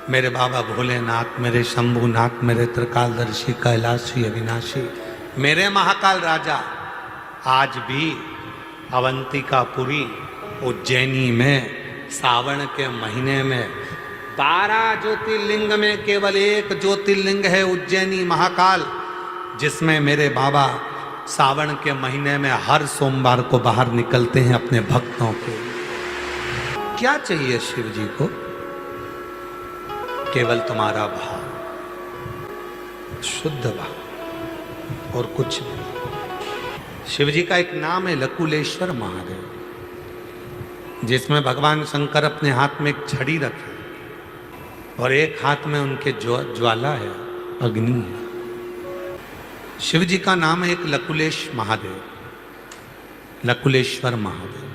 मेरे बाबा भोलेनाथ, मेरे शंभुनाथ, मेरे त्रिकालदर्शी, कैलाशी, अविनाशी, मेरे महाकाल राजा आज भी अवंतिकापुरी उज्जैनी में सावन के महीने में 12 ज्योतिर्लिंग में केवल एक ज्योतिर्लिंग है उज्जैनी महाकाल, जिसमें मेरे बाबा सावन के महीने में हर सोमवार को बाहर निकलते हैं अपने भक्तों के। क्या चाहिए शिव जी को? केवल तुम्हारा भाव, शुद्ध भाव और कुछ नहीं। शिव जी का एक नाम है लकुलेश्वर महादेव, जिसमें भगवान शंकर अपने हाथ में एक छड़ी रखे और एक हाथ में उनके ज्वाला है, अग्नि है। शिव जी का नाम है एक लकुलेश महादेव, लकुलेश्वर महादेव।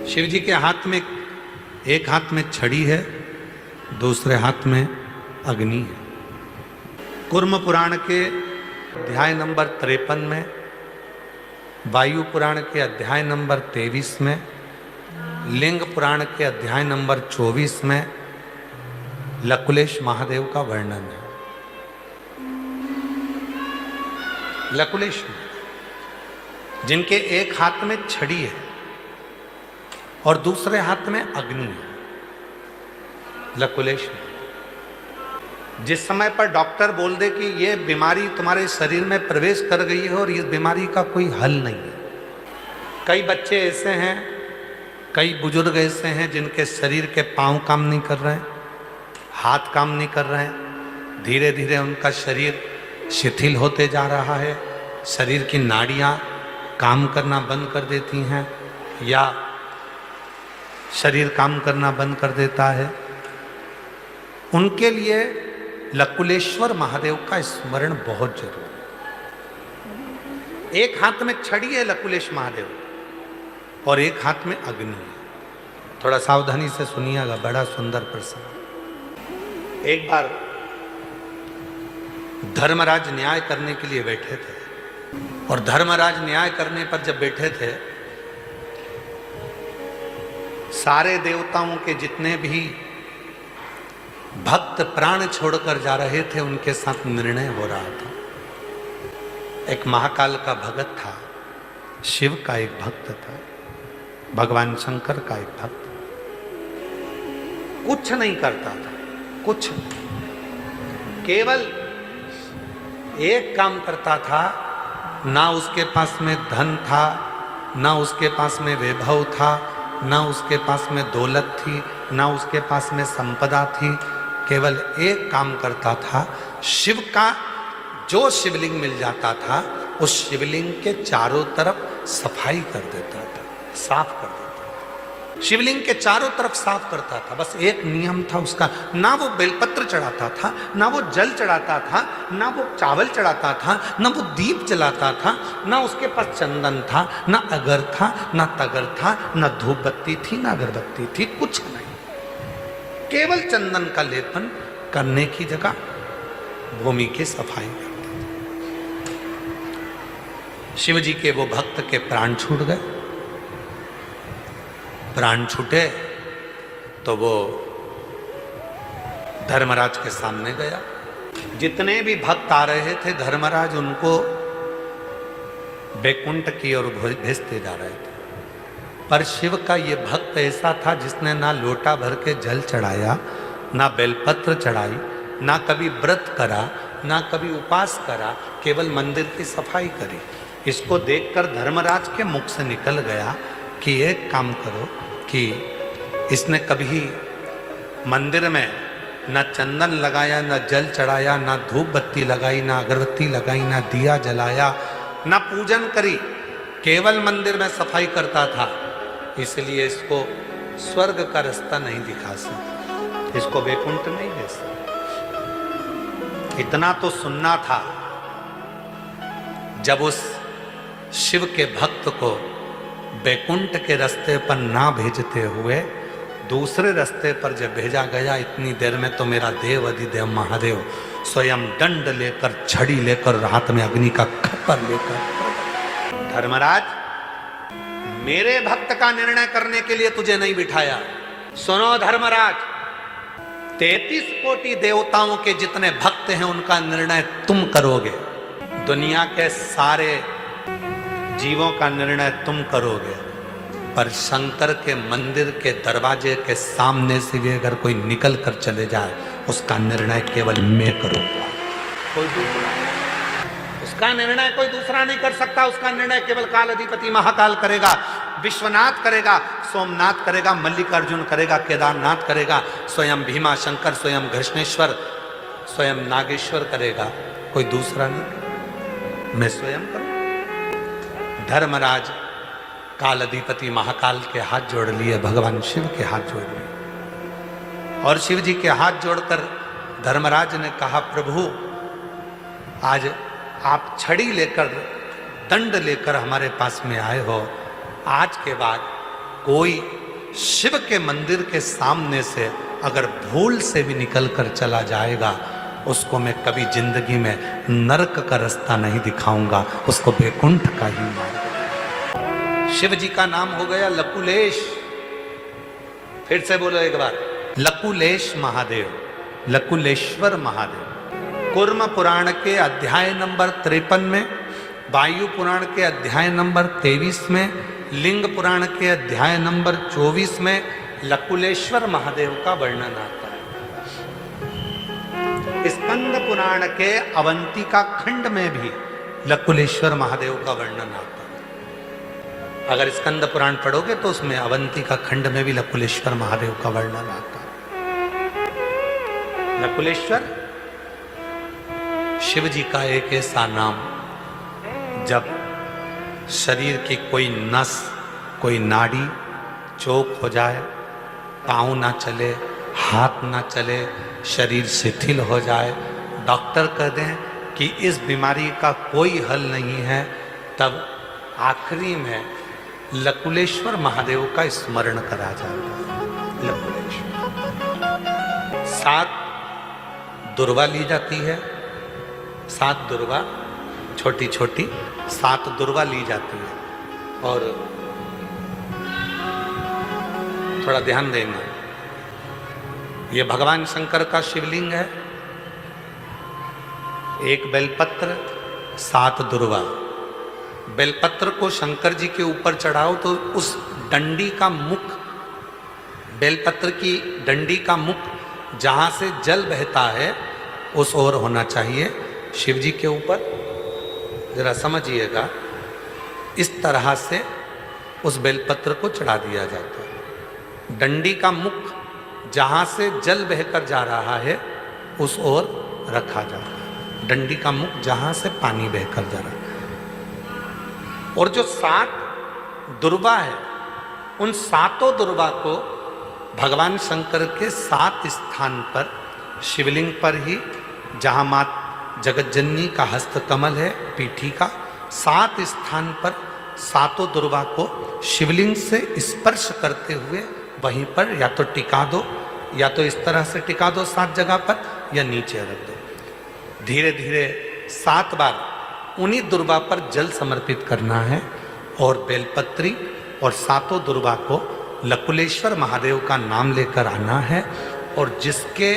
शिव जी के हाथ में एक हाथ में छड़ी है, दूसरे हाथ में अग्नि है। कुर्म पुराण के अध्याय नंबर 53 में, वायु पुराण के अध्याय नंबर 23 में, लिंग पुराण के अध्याय नंबर 24 में लकुलेश महादेव का वर्णन है। लकुलेश जिनके एक हाथ में छड़ी है और दूसरे हाथ में अग्नि है। लकुलेश जिस समय पर डॉक्टर बोल दे कि ये बीमारी तुम्हारे शरीर में प्रवेश कर गई है और इस बीमारी का कोई हल नहीं है। कई बच्चे ऐसे हैं, कई बुजुर्ग ऐसे हैं जिनके शरीर के पांव काम नहीं कर रहे हैं, हाथ काम नहीं कर रहे हैं, धीरे धीरे उनका शरीर शिथिल होते जा रहा है, शरीर की नाड़ियां काम करना बंद कर देती हैं या शरीर काम करना बंद कर देता है। उनके लिए लकुलेश्वर महादेव का स्मरण बहुत जरूरी है। एक हाथ में छड़ी है लकुलेश महादेव और एक हाथ में अग्नि है। थोड़ा सावधानी से सुनिएगा, बड़ा सुंदर प्रसंग। एक बार धर्मराज न्याय करने के लिए बैठे थे और धर्मराज न्याय करने पर जब बैठे थे, सारे देवताओं के जितने भी भक्त प्राण छोड़कर जा रहे थे उनके साथ निर्णय हो रहा था। एक महाकाल का भगत था, शिव का एक भक्त था, भगवान शंकर का एक भक्त, कुछ नहीं करता था, कुछ केवल एक काम करता था। ना उसके पास में धन था, ना उसके पास में वैभव था, ना उसके पास में दौलत थी, ना उसके पास में संपदा थी। केवल एक काम करता था, शिव का जो शिवलिंग मिल जाता था उस शिवलिंग के चारों तरफ सफाई कर देता था, साफ कर देता था। शिवलिंग के चारों तरफ साफ करता था। बस एक नियम था उसका, ना वो बेलपत्र चढ़ाता था, ना वो जल चढ़ाता था, ना वो चावल चढ़ाता था, ना वो दीप जलाता था, ना उसके पास चंदन था, ना अगर था, ना तगर था, ना धूप बत्ती थी, ना अगरबत्ती थी, कुछ नहीं। केवल चंदन का लेपन करने की जगह भूमि की सफाई करते थे। शिव जी के वो भक्त के प्राण छूट गए। प्राण छूटे तो वो धर्मराज के सामने गया। जितने भी भक्त आ रहे थे धर्मराज उनको बैकुंठ की ओर भेजते जा रहे थे, पर शिव का ये भक्त ऐसा था जिसने ना लोटा भर के जल चढ़ाया, ना बेलपत्र चढ़ाई, ना कभी व्रत करा, ना कभी उपास करा, केवल मंदिर की सफाई करी। इसको देखकर धर्मराज के मुख से निकल गया कि एक काम करो कि इसने कभी मंदिर में ना चंदन लगाया, ना जल चढ़ाया, ना धूप बत्ती लगाई, ना अगरबत्ती लगाई, ना दिया जलाया, ना पूजन करी, केवल मंदिर में सफाई करता था। इसलिए इसको स्वर्ग का रास्ता नहीं दिखा सकते, इसको वैकुंठ नहीं दे सकते। इतना तो सुनना था। जब उस शिव के भक्त को वैकुंठ के रास्ते पर ना भेजते हुए दूसरे रास्ते पर जब भेजा गया, इतनी देर में तो मेरा देव अधिदेव महादेव स्वयं दंड लेकर, छड़ी लेकर, हाथ में अग्नि का खप्पर लेकर, धर्मराज मेरे भक्त का निर्णय करने के लिए तुझे नहीं बिठाया। सुनो धर्मराज, 33 कोटि देवताओं के जितने भक्त हैं उनका निर्णय तुम करोगे, दुनिया के सारे जीवों का निर्णय तुम करोगे, पर शंकर के मंदिर के दरवाजे के सामने से भी अगर कोई निकल कर चले जाए उसका निर्णय केवल मैं करूंगा, कोई दूसरा। उसका निर्णय कोई दूसरा नहीं कर सकता। उसका निर्णय केवल काल अधिपति महाकाल करेगा, विश्वनाथ करेगा, सोमनाथ करेगा, मल्लिकार्जुन करेगा, केदारनाथ करेगा, स्वयं भीमा शंकर, स्वयं घृष्णेश्वर, स्वयं नागेश्वर करेगा, कोई दूसरा नहीं। मैं स्वयं करूं। धर्मराज काल अधिपति महाकाल के हाथ जोड़ लिए, भगवान शिव के हाथ जोड़ लिए, और शिव जी के हाथ जोड़कर धर्मराज ने कहा, प्रभु आज आप छड़ी लेकर, दंड लेकर हमारे पास में आए हो, आज के बाद कोई शिव के मंदिर के सामने से अगर भूल से भी निकल कर चला जाएगा उसको मैं कभी जिंदगी में नरक का रास्ता नहीं दिखाऊंगा, उसको वैकुंठ का ही मार्ग। शिव जी का नाम हो गया लकुलेश। फिर से बोलो एक बार, लकुलेश महादेव, लकुलेश्वर महादेव। कूर्म पुराण के अध्याय नंबर 53 में, वायु पुराण के अध्याय नंबर 23 में, लिंग पुराण के अध्याय नंबर 24 में लकुलेश्वर महादेव का वर्णन आता है। स्कंद पुराण के अवंतिका खंड में भी लकुलेश्वर महादेव का वर्णन आता है। अगर स्कंद पुराण पढ़ोगे तो उसमें अवंतिका खंड में भी लकुलेश्वर महादेव का वर्णन आता है। लकुलेश्वर शिव जी का एक ऐसा नाम, जब शरीर की कोई नस, कोई नाड़ी चौक हो जाए, पाँव ना चले, हाथ ना चले, शरीर शिथिल हो जाए, डॉक्टर कह दें कि इस बीमारी का कोई हल नहीं है, तब आखिरी में लकुलेश्वर महादेव का स्मरण करा जाता है। लकुलेश्वर 7 दुर्वा ली जाती है, 7 दुर्वा छोटी छोटी 7 दुर्वा ली जाती है। और थोड़ा ध्यान देना, ये भगवान शंकर का शिवलिंग है। एक बेलपत्र, 7 दुर्वा। बेलपत्र को शंकर जी के ऊपर चढ़ाओ तो उस डंडी का मुख, बेलपत्र की डंडी का मुख जहां से जल बहता है उस ओर होना चाहिए। शिव जी के ऊपर जरा समझिएगा, इस तरह से उस बेलपत्र को चढ़ा दिया जाता है। डंडी का मुख जहां से जल बहकर जा रहा है उस ओर रखा जाता है। डंडी का मुख जहां से पानी बहकर जा रहा है। और जो 7 दुर्वा है, उन 7 दुर्वा को भगवान शंकर के 7 स्थान पर, शिवलिंग पर ही, जहां मात जगत जननी का हस्त कमल है, पीठी का, 7 स्थान पर 7 दुर्वा को शिवलिंग से स्पर्श करते हुए वहीं पर या तो टिका दो, या तो इस तरह से टिका दो 7 जगह पर, या नीचे रख दो। धीरे धीरे 7 बार उन्हीं दुर्वा पर जल समर्पित करना है और बेलपत्री और 7 दुर्वा को लकुलेश्वर महादेव का नाम लेकर आना है। और जिसके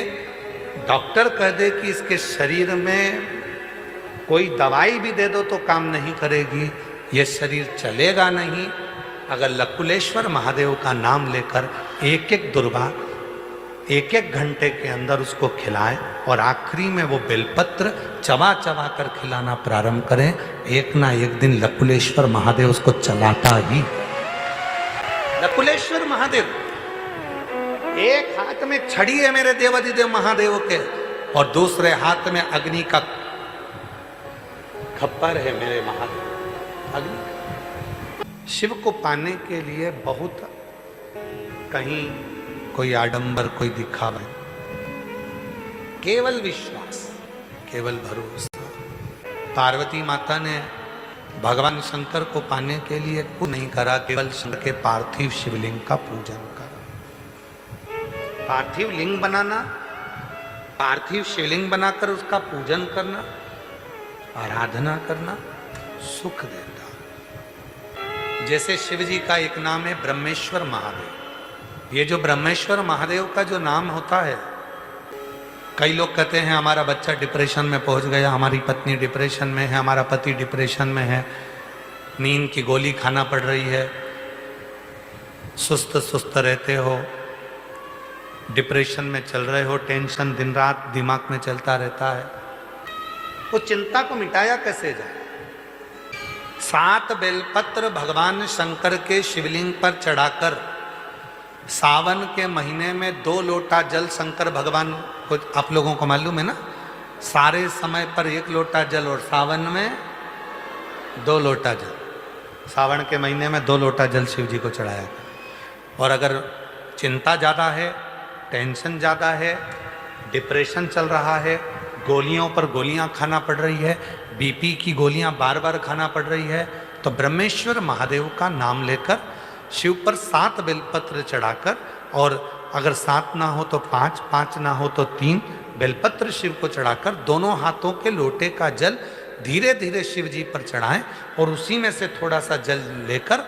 डॉक्टर कह दे कि इसके शरीर में कोई दवाई भी दे दो तो काम नहीं करेगी, ये शरीर चलेगा नहीं, अगर लकुलेश्वर महादेव का नाम लेकर एक एक दुर्वा 1-1 घंटे के अंदर उसको खिलाएं और आखिरी में वो बेलपत्र चबा चबा कर खिलाना प्रारंभ करें, एक ना एक दिन लकुलेश्वर महादेव उसको चलाता ही। लकुलेश्वर महादेव, एक हाथ में छड़ी है मेरे देवाधिदेव महादेव के और दूसरे हाथ में अग्नि का खप्पर है मेरे महादेव। अग्नि शिव को पाने के लिए बहुत कहीं कोई आडंबर, कोई दिखावा, केवल विश्वास, केवल भरोसा। पार्वती माता ने भगवान शंकर को पाने के लिए कुछ नहीं करा, केवल शंकर के पार्थिव शिवलिंग का पूजन करा। पार्थिव लिंग बनाना, पार्थिव शिवलिंग बनाकर उसका पूजन करना, आराधना करना सुख देता। जैसे शिव जी का एक नाम है ब्रह्मेश्वर महादेव। ये जो ब्रह्मेश्वर महादेव का जो नाम होता है कई लोग कहते हैं हमारा बच्चा डिप्रेशन में पहुंच गया, हमारी पत्नी डिप्रेशन में है, हमारा पति डिप्रेशन में है, नींद की गोली खाना पड़ रही है, सुस्त सुस्त रहते हो, डिप्रेशन में चल रहे हो, टेंशन दिन रात दिमाग में चलता रहता है। वो चिंता को मिटाया कैसे जाए? 7 बेलपत्र भगवान शंकर के शिवलिंग पर चढ़ाकर सावन के महीने में 2 लोटा जल शंकर भगवान को, आप लोगों को मालूम है ना, सारे समय पर 1 लोटा जल और सावन में 2 लोटा जल, सावन के महीने में 2 लोटा जल शिव जी को चढ़ाया। और अगर चिंता ज़्यादा है, टेंशन ज़्यादा है, डिप्रेशन चल रहा है, गोलियों पर गोलियां खाना पड़ रही है, बीपी की गोलियां बार बार खाना पड़ रही है, तो ब्रह्मेश्वर महादेव का नाम लेकर शिव पर 7 बेलपत्र चढ़ाकर, और अगर 7 ना हो तो 5, 5 ना हो तो 3 बेलपत्र शिव को चढ़ाकर दोनों हाथों के लोटे का जल धीरे धीरे शिव जी पर चढ़ाएं, और उसी में से थोड़ा सा जल लेकर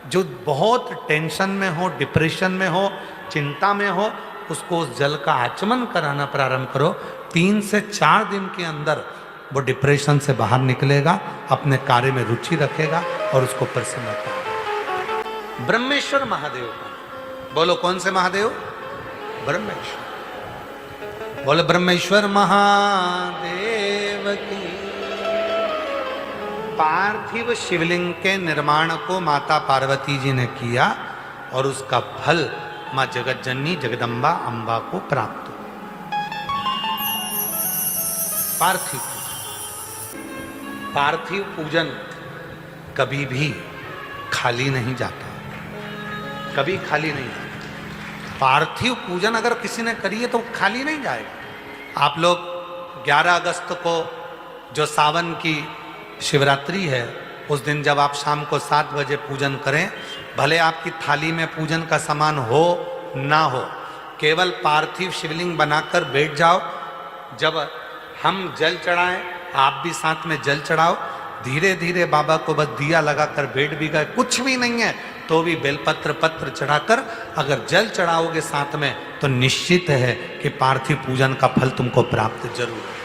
जो बहुत टेंशन में हो, डिप्रेशन में हो, चिंता में हो, उसको उस जल का आचमन कराना प्रारंभ करो। 3 से 4 दिन के अंदर वो डिप्रेशन से बाहर निकलेगा, अपने कार्य में रुचि रखेगा और उसको प्रसन्नता। ब्रह्मेश्वर महादेव का बोलो, कौन से महादेव? ब्रह्मेश्वर। बोलो ब्रह्मेश्वर महादेव की। पार्थिव शिवलिंग के निर्माण को माता पार्वती जी ने किया और उसका फल मां जगत जननी जगदम्बा अम्बा को प्राप्त हुआ। पार्थिव पूजन, पार्थिव पूजन कभी भी खाली नहीं जाता, कभी खाली नहीं जाता। पार्थिव पूजन अगर किसी ने करी है तो खाली नहीं जाएगा। आप लोग 11 अगस्त को जो सावन की शिवरात्रि है, उस दिन जब आप शाम को 7 बजे पूजन करें, भले आपकी थाली में पूजन का सामान हो ना हो, केवल पार्थिव शिवलिंग बनाकर बैठ जाओ। जब हम जल चढ़ाएं, आप भी साथ में जल चढ़ाओ। धीरे धीरे बाबा को बस दिया लगाकर बैठ भी गए, कुछ भी नहीं है तो भी बेलपत्र पत्र चढ़ाकर अगर जल चढ़ाओगे साथ में, तो निश्चित है कि पार्थिव पूजन का फल तुमको प्राप्त जरूर है।